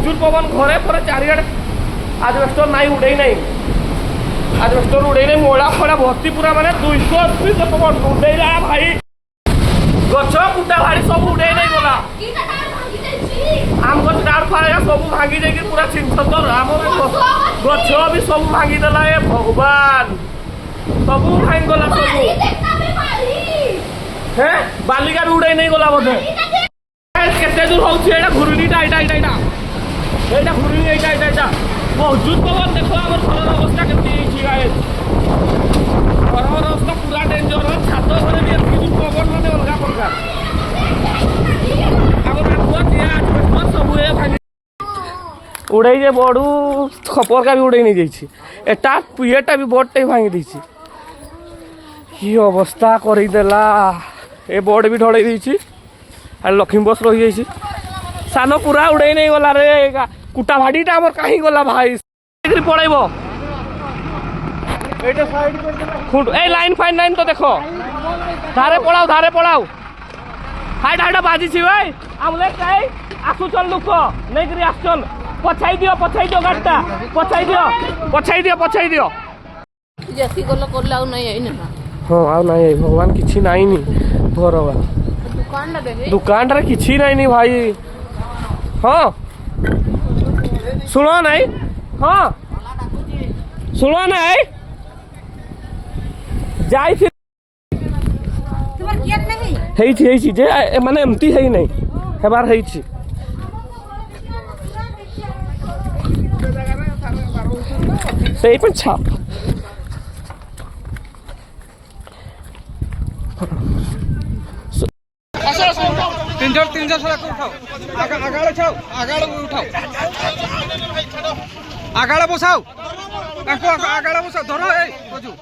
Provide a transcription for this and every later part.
प्रचुर पवन घरे पर चारिआडे आजबेस्टर नाई उड़े नहीं आजबेस्टर उड़े नहीं मोड़ा फड़ा भर्ती पूरा माने 200 स्पीड पवन उड़े रहा भाई गछ कुटा भाड़ी सब उड़े नहीं गला आम गछ डाड़ फाड़ा सब भांगी जाइए पूरा छिनछतर आम गछ भी सब भांगी देला ए भगवान सब भांगी गला सब हे बालिका भी उड़े नहीं गला बोधे केते दूर होउछि एटा घुरुनीटा एटा घुरुनी एटा बहुत पवन देखो आम घर अवस्था केमती गाइस घर अवस्था पूरा डेंजर छात घरे भी एतकी दूर पवन माने अलगा प्रकार सब उड़े जे बड़ू खपर का भी उड़े नहीं जाइए एटा पिएटा भी बड़टे भांगी देछि कि अवस्था करदेला ए बोर्ड भी ढड़े दी लक्ष्मी बस रही जाइए सान पूरा उड़े नहीं गला रे कुटा भाड़ीटा आम कहीं गला भाई पड़ेब ए लाइन फाइन लाइन तो देखो धारे पड़ाओ हाइट हाइट बाजी भाई आमले कई आसुचन लोक नहीं करी आसुचन पछाई दियो गाड़ीटा पछाई दियो जति गलो करला आ नहीं आई ना हाँ आ नहीं आई भगवान किछि नहीं नी भरवा दुकान रे किछि नहीं भाई हाँ सुनो नहीं हाँ सुनो नहीं जाई फिर जे माने एमती है नहीं हेबार है सही पर छाप तीन जन सड़क उठाओ आगाड़े छाओ आगाड़े उठाओ आगाड़े बसाओ आगाड़े बसाओ धरो ए बजू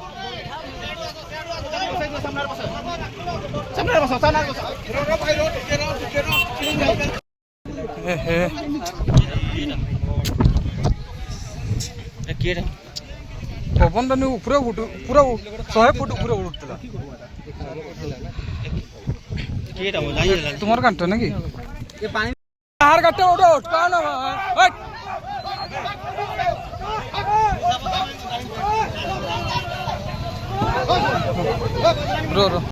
पवन तो नहीं पूरा 100 फुट ऊपर उड़ता तुम्हारे घंटा ना कि बाहर घंटे उठो कौन रो